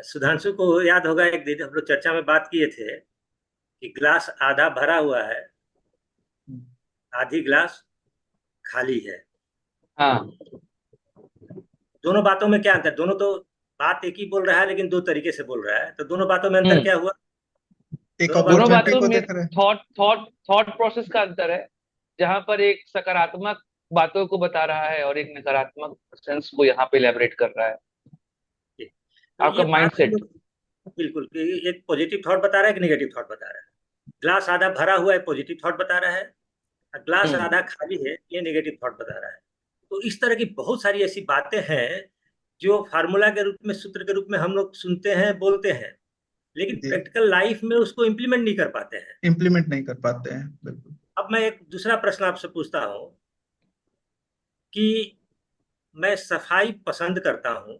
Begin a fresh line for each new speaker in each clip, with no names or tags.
सुधांशु को याद होगा, एक दिन हम लोग चर्चा में बात किए थे कि ग्लास आधा भरा हुआ है, आधी ग्लास खाली है।
हाँ।
दोनों बातों में क्या अंतर? दोनों तो बात एक ही बोल रहा है, लेकिन दो तरीके से बोल रहा है। तो दोनों बातों में अंतर
हम्म।
क्या हुआ?
एक
दोनों बातों
दोनों
में
अपॉर्चुनिटी
बातों
को
में
देख रहे हैं।
थॉट प्रोसेस का अंतर है, जहां पर एक सकारात्मक बातों को बता रहा है और एक नकारात्मक सेंस को यहाँ पे इलेबरेट कर रहा है।
तो
आपका
ये बात हम
माइंडसेट।
लोग बिल्कुल कि एक पॉजिटिव थॉट बता रहा है कि नेगेटिव थॉट बता रहा है। ग्लास आधा भरा हुआ है, पॉजिटिव थॉट बता रहा है। और ग्लास
हम्म।
आधा खाली है, ये नेगेटिव थॉट बता रहा है। तो इस तरह की बहुत सारी ऐसी बातें हैं जो फार्मूला के रूप में, सूत्र के रूप में हम लोग सुनते हैं, बोलते हैं, लेकिन
जी,
प्रैक्टिकल लाइफ में उसको इम्प्लीमेंट नहीं कर पाते हैं।
इम्प्लीमेंट नहीं कर पाते हैं, बिल्कुल।
अब मैं एक दूसरा प्रश्न आपसे पूछता हूँ कि मैं सफाई पसंद करता हूँ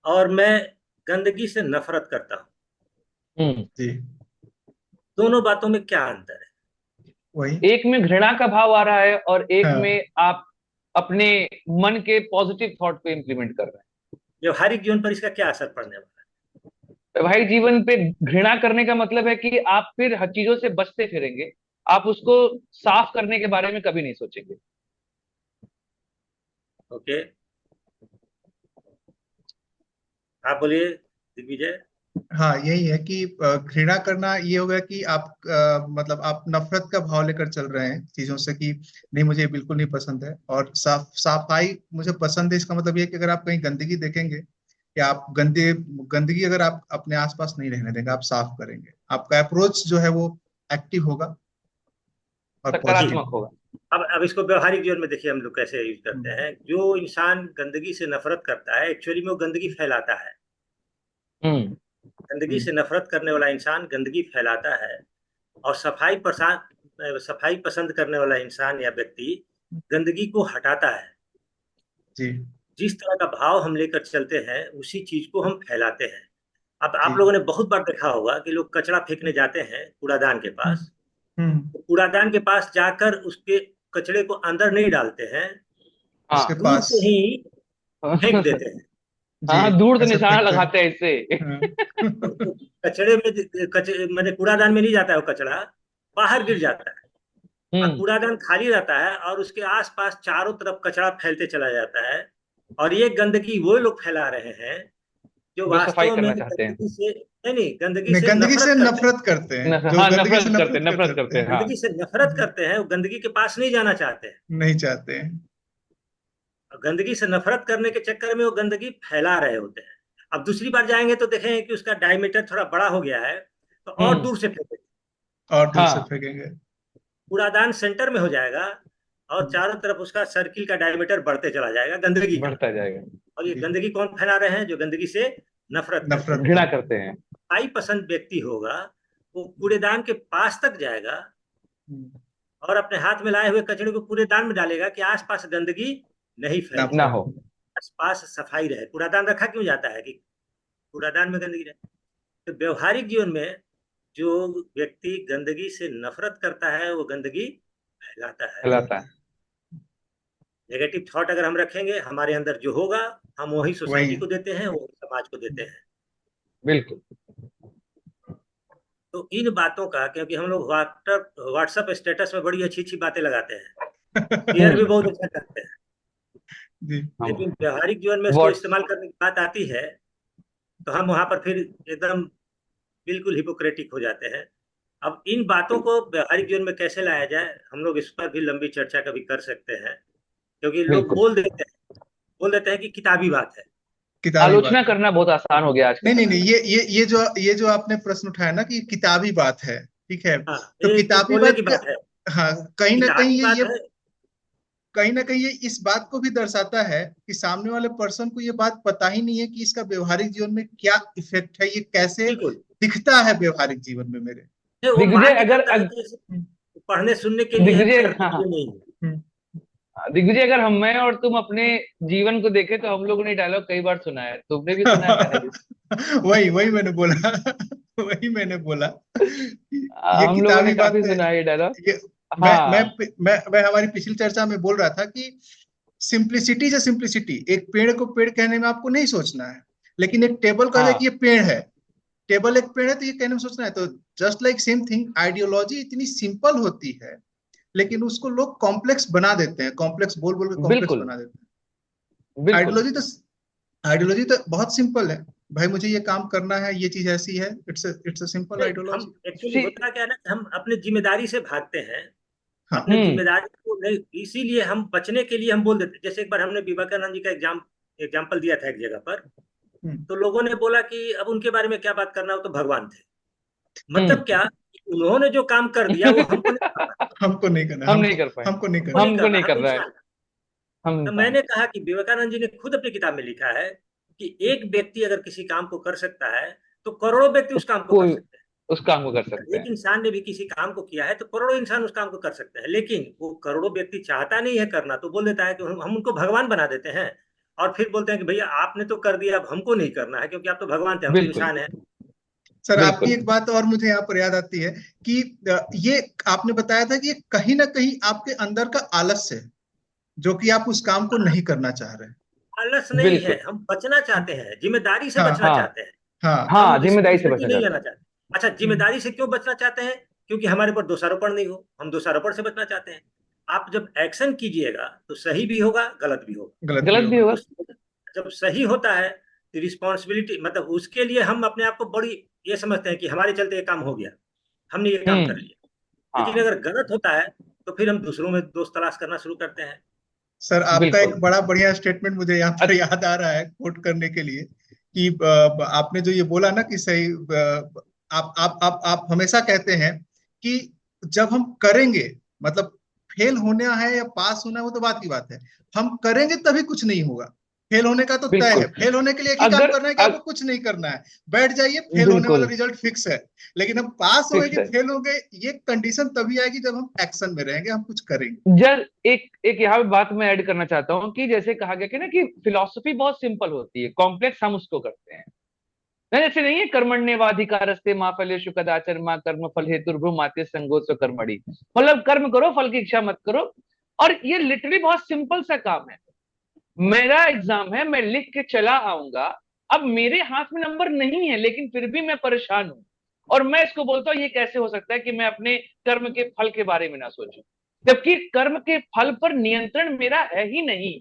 और मैं गंदगी से नफरत करता हूँ।
हम्म।
जी,
दोनों बातों में क्या अंतर है?
वही।
एक में घृणा का भाव आ रहा है और एक
हाँ,
में आप अपने मन के पॉजिटिव थॉट को इम्प्लीमेंट कर रहे
व्यवहारिक जीवन पर इसका क्या असर पड़ने वाला
हैं। भाई, जीवन पे घृणा करने का मतलब है कि आप फिर हर चीजों से बचते फिरेंगे। आप उसको साफ करने के बारे में कभी नहीं सोचेंगे।
है? ओके, आप बोलिए दिग्विजय।
हाँ, यही है कि घृणा करना ये हो गया कि आप मतलब आप नफरत का भाव लेकर चल रहे हैं चीजों से, कि नहीं, मुझे ये बिल्कुल नहीं पसंद है। और सफाई मुझे पसंद है, इसका मतलब ये है कि अगर आप कहीं गंदगी देखेंगे, या आप गंदगी अगर आप अपने आसपास नहीं रहने देंगे, आप साफ करेंगे, आपका अप्रोच जो है वो एक्टिव होगा और
जी,
पॉजिटिव
सकारात्मक
होगा।
होगा।
अब इसको व्यवहारिक जीवन में देखिए हम लोग कैसे यूज करते
हम्म,
हैं। जो इंसान गंदगी से नफरत करता है, एक्चुअली में वो गंदगी फैलाता है।
हम्म।
गंदगी
हम्म,
से नफरत करने वाला इंसान गंदगी फैलाता है। और सफाई पसंद करने वाला इंसान या व्यक्ति गंदगी को हटाता है।
जी,
जिस तरह का भाव हम लेकर चलते हैं, उसी चीज को हम फैलाते हैं। अब
जी।
आप लोगों ने बहुत बार देखा होगा कि लोग कचरा फेंकने जाते हैं कूड़ादान के
हम्म,
पास।
हम्म।
तो कूड़ादान के पास जाकर उसके कचड़े को अंदर नहीं डालते हैं,
उसके
हाँ।
दूर
पास।
से ही फेंक देते हैं।
जी,
हाँ, दूर से
ऐसे
निशाना
फेंकते हैं।
लगाते हैं इससे।
हाँ।
तो कचड़े में, मैंने कूड़ादान में नहीं जाता है वो कचड़ा, बाहर गिर जाता है। और
हम्म।
कूड़ादान खाली रहता है और उसके आसपास चारों तरफ कचरा फैलते चला जाता है। और ये गंदगी वो लोग फैला रहे हैं जो
जो सफाई
वास्तव में
करना चाहते हैं।
गंदगी से, नहीं, गंदगी
नहीं,
से
गंदगी से
नफरत करते हैं।
नफरत करते हैं, जो
हाँ,
गंदगी से
नफरत करते
नफरत
हैं,
कर
नफरत
सकते
करते हैं,
हैं।
हाँ।
गंदगी से नफरत करते हैं, वो गंदगी के पास नहीं जाना चाहते हैं।
नहीं चाहते हैं।
और गंदगी से नफरत करने के चक्कर में वो गंदगी फैला रहे होते हैं। अब दूसरी बार जाएंगे तो देखेंगे कि उसका डायमीटर थोड़ा बड़ा हो गया है, तो और
हम्म।
दूर से फेंकेंगे।
और दूर से
हाँ,
फेंकेंगे।
कूड़ादान सेंटर में हो जाएगा और चारों तरफ उसका सर्किल का डायमीटर बढ़ते चला जाएगा गंदगी का।
बढ़ता जाएगा।
और ये
जी,
गंदगी कौन फैला रहे हैं? जो गंदगी से नफरत करते
नफरत
हैं।
घृणा
करते
करते हैं।
सफाई पसंद व्यक्ति होगा, वो कूड़ेदान के पास तक जाएगा
हैं।
और अपने हाथ में लाए हुए कचड़े को कूड़ेदान में डालेगा कि आसपास गंदगी नहीं फैले,
ना
नफरत।
हो।
आसपास सफाई रहे। कूड़ादान रखा क्यों जाता है? कि कूड़ादान में गंदगी रहे। तो व्यवहारिक जीवन में जो व्यक्ति गंदगी से नफरत करता है, वो गंदगी फैलाता है।
कहलाता है।
नेगेटिव थॉट अगर हम रखेंगे, हमारे अंदर जो होगा, हम वही
वही।
सोसाइटी को देते हैं, वही समाज को देते हैं।
बिल्कुल।
तो इन बातों का, क्योंकि हम लोग व्हाट्सएप स्टेटस में बड़ी अच्छी अच्छी बातें लगाते हैं, शेयर भी
हम्म।
बहुत अच्छा करते हैं,
जी,
हाँ।
लेकिन व्यवहारिक जीवन में उसको
व्हाट्स
इस्तेमाल करने की बात आती है तो हम वहां पर फिर एकदम बिल्कुल हिपोक्रेटिक हो जाते हैं। अब इन बातों को व्यवहारिक जीवन में कैसे लाया जाए, हम लोग इस पर भी लंबी चर्चा कभी कर सकते हैं। क्योंकि लोग
बिल्कुल।
बोल देते हैं कि किताबी बात है।
किताबी
आलोचना
बात है।
करना बहुत आसान हो गया आज के
नहीं, नहीं,
समय
नहीं,
में।
ये जो आपने प्रश्न उठाया ना कि किताबी बात है, ठीक है।
हाँ,
तो
ये
किताबी
बोलने की
बात
बात है।
हाँ, कहीं ना कहीं
किताबी
ये
बात
ये
है।
कहीं ना कहीं ये इस बात को भी दर्शाता है कि सामने वाले पर्सन को ये बात पता ही नहीं है कि इसका व्यवहारिक जीवन में क्या इफेक्ट है, ये कैसे
बिल्कुल,
दिखता है व्यवहारिक जीवन में मेरे।
नहीं, वो
दिग्विजय
मान के
अगर
करता है, जैसे
हम्म,
पढ़ने सुनने के लिए है,
दिग्विजय,
करने
हाँ
के
हाँ।
लिए नहीं है।
हम्म।
दिग्विजय, अगर हम, मैं और तुम अपने जीवन को देखें तो हम लोगों ने डायलॉग कई बार सुना है, तुमने भी सुना है, मैंने भी
वही वही मैंने बोला। वही मैंने बोला कि ये
हम लोगों ने
किताबी बात
काफी
है।
सुना है ये डायलॉग।
ये मैं मैं
हाँ।
मैं मैं हमारी पिछली चर्चा में बोल रहा था कि सिंप्लिसिटी से सिंप्लिसिटी, एक पेड़ को पेड़ कहने में आपको नहीं सोचना है, लेकिन एक टेबल कह दे
हाँ
कि ये पेड़ है, टेबल एक पेड़ है तो ये कहने में सोचना है। तो just like same thing, ideology इतनी सिंपल होती है लेकिन उसको लोग कॉम्प्लेक्स बना देते हैं, कॉम्प्लेक्स बोल बोल के कॉम्प्लेक्स
बिल्कुल
बना देते हैं।
बिल्कुल।
आइडियोलॉजी तो आइडियोलॉजी तो बहुत सिंपल है, भाई मुझे ये काम करना है, ये चीज ऐसी है, इट्स अ सिंपल
नहीं, हम
आइडियोलॉजी।
एक्चुअली
सी
होता क्या है ना कि हम अपने जिम्मेदारी से भागते हैं।
हाँ।
अपने
हम्म
जिम्मेदारी को नहीं, इसीलिए हम बचने के लिए हम बोल देते हैं। जैसे एक बार हमने विवेकानंद जी का एग्जाम्पल दिया था एक जगह पर।
हम्म।
तो लोगों ने बोला कि अब उनके बारे में क्या बात करना, वो तो भगवान थे। मतलब
हम्म
क्या, उन्होंने जो काम कर दिया वो हमको नहीं करना।
हमको नहीं करना,
हम नहीं
हमको
कर पाए,
हमको नहीं
हमको
करना।
नहीं
हमको
करना,
नहीं
हम
कर रहा है,
इंसान हैं।
हम
तो
इंसान
मैंने
हैं।
कहा कि विवेकानंद जी ने खुद अपनी किताब में लिखा है कि एक व्यक्ति अगर किसी काम को कर सकता है तो करोड़ों व्यक्ति
तो
उस काम को कर
कोई
सकते हैं।
उस काम को कर
अगर
सकते
एक
हैं।
इंसान ने भी किसी काम को किया है तो करोड़ों इंसान उस काम को कर सकते हैं, लेकिन वो करोड़ों व्यक्ति चाहता नहीं है करना, तो बोल देता है कि हम उनको भगवान बना देते हैं। और फिर बोलते हैं कि भैया आपने तो कर दिया, अब हमको नहीं करना है क्योंकि आप तो भगवान थे, हम तो
बिल्कुल
इंसान हैं।
सर आपकी
बिल्कुल।
एक बात और मुझे यहाँ पर याद आती है कि ये आपने बताया था कि ये कहीं ना कहीं आपके अंदर का आलस्य है, जो कि आप उस काम को नहीं करना चाह रहे
आलस नहीं है,
बिल्कुल।
हम बचना चाहते हैं, जिम्मेदारी से
हाँ
बचना
हाँ
चाहते हैं।
हाँ।
हम
हाँ, जिम्मेदारी से
रिस्पॉन्सिबिलिटी
बचना
नहीं
चाहते
लेना
हैं।
चाहते। अच्छा,
हम्म।
जिम्मेदारी से क्यों बचना चाहते हैं? क्योंकि हमारे ऊपर दोषारोपण नहीं हो, हम दोषारोपण से बचना चाहते हैं। आप जब एक्शन कीजिएगा तो सही भी होगा, गलत भी होगा।
गलत भी
गलत भी
होगा।
होगा।
तो जब सही होता है तो रिस्पॉन्सिबिलिटी, मतलब उसके लिए हम अपने आप को बड़ी ये समझते हैं कि हमारे चलते ये काम हो गया, हमने ये काम कर
हम्म।
लिया। लेकिन
हाँ
अगर गलत होता है तो फिर हम दूसरों में दोष तलाश करना शुरू करते हैं।
सर आपका एक
बिल्कुल।
बड़ा बढ़िया स्टेटमेंट मुझे यहाँ पर
अच्छा।
याद आ रहा है कोट करने के लिए कि आपने जो ये बोला ना कि सही, आप हमेशा कहते हैं कि जब हम करेंगे, मतलब फेल होना है या पास होना है वो तो बात की बात है, हम करेंगे तभी कुछ नहीं होगा। फेल होने का तो तय है,
बिल्कुल।
फेल होने के लिए एक ही काम
अगर
करना है कि आपको कुछ नहीं करना है, बैठ जाइए, फेल होने वाला
बिल्कुल
रिजल्ट फिक्स है। लेकिन हम पास होंगे
फिक्स
कि
है।
फेल होंगे, ये कंडीशन तभी आएगी जब हम एक्शन में रहेंगे, हम कुछ करेंगे।
जब एक एक यहाँ पे बात मैं ऐड करना चाहता हूँ कि जैसे कहा गया कि ना कि फिलॉसफी बहुत सिंपल होती है, कॉम्प्लेक्स हम उसको करते हैं ना। जैसे नहीं है, कर्मण्येवाधिकारस्ते मा फलेषु कदाचन मा कर्म फल हेतुर्भुमाते संगोत्सव कर्मणि, मतलब कर्म करो फल की इच्छा मत करो। और ये लिटरली बहुत सिंपल सा काम है। मेरा एग्जाम है, मैं लिख के चला आऊंगा, अब मेरे हाथ में नंबर नहीं है लेकिन फिर भी मैं परेशान हूं, और मैं इसको बोलता हूं ये कैसे हो सकता है कि मैं अपने कर्म के फल के बारे में ना सोचूं, जबकि कर्म के फल पर नियंत्रण मेरा है ही नहीं।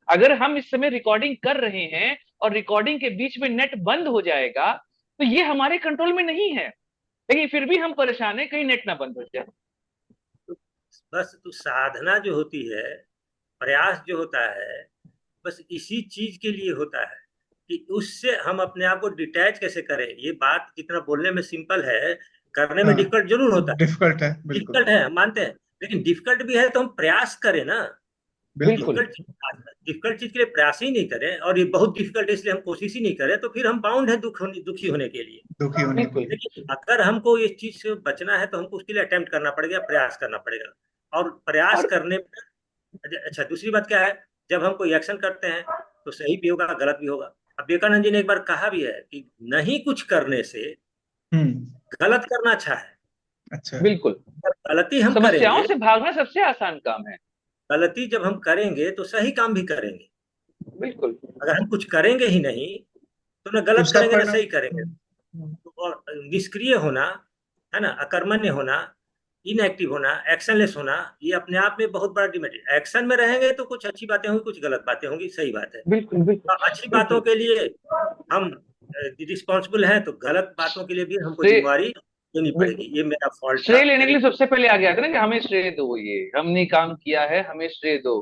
अगर हम इस समय रिकॉर्डिंग कर रहे हैं और रिकॉर्डिंग के बीच में नेट बंद हो जाएगा तो ये हमारे कंट्रोल में नहीं है, लेकिन फिर भी हम परेशान है कहीं नेट ना बंद हो जाए।
तो बस तो साधना जो होती है, प्रयास जो होता है, बस इसी चीज के लिए होता है कि उससे हम अपने आप को डिटैच कैसे करें। ये बात जितना बोलने में सिंपल है, करने में
हाँ
डिफिकल्ट जरूर होता है।
डिफिकल्ट है बिल्कुल।
डिफिकल्ट है, हम मानते हैं, लेकिन डिफिकल्ट भी है तो हम प्रयास करें ना।
बिल्कुल।
बिल्कुल
डिफिकल्ट चीज के लिए प्रयास ही नहीं करें, और ये बहुत डिफिकल्ट है इसलिए हम कोशिश ही नहीं करें, तो फिर हम बाउंड है दुखी होने के लिए।
दुखी होने के
बिल्कुल।
लिए।
लेकिन अगर हमको इस चीज से बचना है तो हमको उसके लिए अटेम्प्ट करना पड़ेगा, प्रयास करना पड़ेगा। और प्रयास
और
करने पर, अच्छा दूसरी बात क्या है, जब हम कोई एक्शन करते हैं तो सही भी होगा, गलत भी होगा। अब विवेकानंद जी ने एक बार कहा भी है कि नहीं कुछ करने से
हम्म।
गलत करना अच्छा है।
अच्छा।
बिल्कुल,
अगर गलती हम
समस्याओं
करेंगे,
से भागना सबसे आसान काम है।
गलती जब हम करेंगे तो सही काम भी करेंगे।
बिल्कुल
अगर हम कुछ करेंगे ही नहीं तो ना
तो
गलत
उसका
करेंगे ना
परिणाम।
सही करेंगे। तो और निष्क्रिय होना, है ना, अकर्मण्य होना, इनएक्टिव होना, एक्शनलेस होना, ये अपने आप में बहुत बड़ा डिमेरिट। एक्शन में रहेंगे तो कुछ अच्छी बातें होंगी, कुछ गलत बातें होंगी, सही बात है।
बिल्कुल बिल्कुल
तो अच्छी बातों
बिल्कुल।
के लिए हम रिस्पॉन्सिबल हैं, तो गलत बातों के लिए भी हमको
श्रेय,
जिम्मेवारी लेनी
बिल्कुल,
पड़ेगी। ये मेरा फॉल्ट था,
श्रेय लेने के
मेरी।
लिए सबसे पहले आ गया था ना कि हमें श्रेय दो, ये हमने काम किया है हमें श्रेय दो।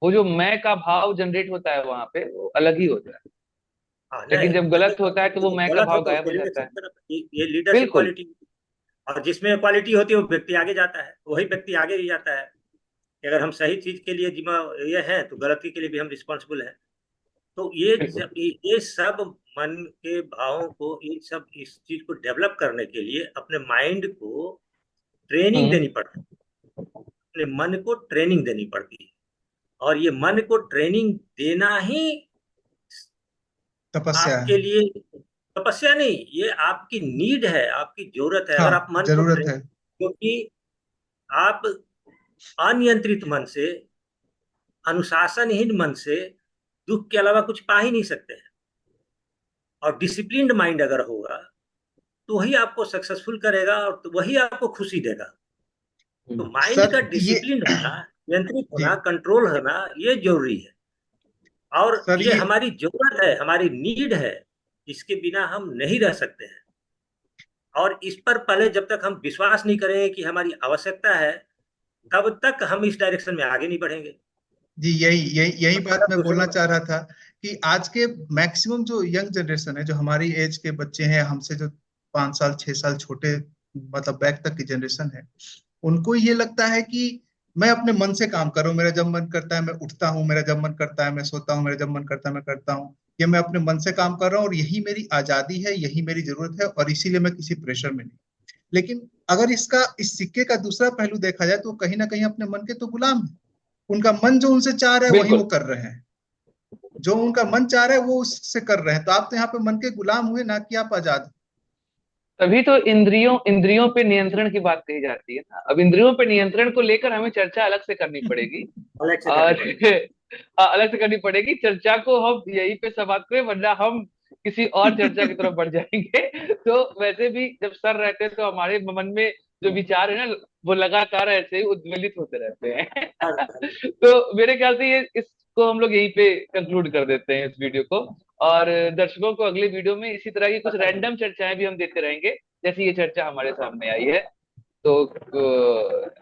वो जो मैं का भाव जनरेट होता है वहां पे वो अलग ही होता है।
हाँ
लेकिन
नहीं,
जब
देखिए
गलत होता है तो वो
देखिए,
मैं का
गलत हो
भाव
तो
गायब
उसके
हो
लिए
जाता है।
एक्सेप्ट करना, ये लीडरशिप
बिल्कुल
क्वालिटी। और जिसमें क्वालिटी होती है वो व्यक्ति आगे जाता है, वही व्यक्ति आगे ही जाता है। कि अगर हम सही चीज के लिए जिम्मा ये हैं तो गलती के लिए भी हम रिस्पॉन्सिबल हैं। तो
बिल्कुल।
ये सब मन के भावों को, ये सब इस चीज को डेवलप करने के लिए अपने माइंड को ट्रेनिंग
हम्म
देनी पड़ती है, अपने मन को ट्रेनिंग देनी पड़ती है। और ये मन को ट्रेनिंग देना ही
तपस्या है।
आपके लिए तपस्या नहीं, ये आपकी नीड है, आपकी जरूरत है।
हाँ
अगर आप मन को
जरूरत है।
क्योंकि आप अनियंत्रित मन से अनुशासनहीन मन से दुख के अलावा कुछ पा ही नहीं सकते हैं। और डिसिप्लिन्ड माइंड अगर होगा तो वही आपको सक्सेसफुल करेगा और तो वही आपको खुशी देगा। तो माइंड
सर
का
ये
डिसिप्लिन होना, नियंत्रित
जी
होना, कंट्रोल होना, ये जरूरी है। और
सर
ये
ये
हमारी जरूरत है, हमारी नीड है, इसके बिना हम नहीं रह सकते हैं। और इस पर पहले जब तक हम विश्वास नहीं करेंगे कि हमारी आवश्यकता है, तब तक हम इस डायरेक्शन में आगे नहीं बढ़ेंगे।
जी यही यही यही
तब
बात
तक
मैं
दूसरों
बोलना
को।
चाह रहा था कि आज के मैक्सिमम जो यंग जनरेशन है, जो हमारी एज के बच्चे हैं, हमसे जो 5 साल 6 साल छोटे, मतलब बैक तक की जनरेशन है, उनको ये लगता है कि मैं अपने मन से काम कर रहा हूँ, मेरा जब मन करता है मैं उठता हूँ, मेरा जब मन करता है मैं सोता हूँ, मेरा जब मन करता है मैं करता हूँ, ये मैं अपने मन से काम कर रहा हूँ और यही मेरी आजादी है, यही मेरी जरूरत है और इसीलिए मैं किसी प्रेशर में नहीं। लेकिन अगर इसका इस सिक्के का दूसरा पहलू देखा जाए तो कहीं ना कहीं अपने मन के तो गुलाम है। उनका मन जो उनसे चाह रहा है वही वो
बिल्कुल।
कर रहे हैं, जो उनका मन चाह रहा है वो उससे कर रहे हैं। तो आप तो यहाँ पे मन के गुलाम हुए, ना कि आप आजाद।
तभी तो इंद्रियों इंद्रियों पे नियंत्रण की बात कही जाती है ना। अब इंद्रियों पे नियंत्रण को लेकर हमें चर्चा अलग से करनी पड़ेगी।
अलग से करनी
और
पड़ेगी।
हाँ, अलग से करनी पड़ेगी चर्चा को, हम यहीं पे समाप्त करें वरना हम किसी और चर्चा की तरफ बढ़ जाएंगे। तो वैसे भी जब सर रहते हैं तो हमारे मन में जो विचार है ना, वो लगातार ऐसे ही उद्वेलित होते रहते हैं। तो मेरे ख्याल से ये इसको हम लोग यहीं पे कंक्लूड कर देते हैं इस वीडियो को। और दर्शकों को अगले वीडियो में इसी तरह की कुछ रैंडम चर्चाएं भी हम देते रहेंगे, जैसे ये चर्चा हमारे सामने आई है। तो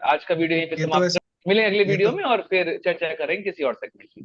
आज का वीडियो यहीं पे
ये तो
समाप्त
वैसे
कर, मिलेंगे अगले
ये
वीडियो
तो
में और फिर चर्चा करेंगे किसी और सेगमेंट की।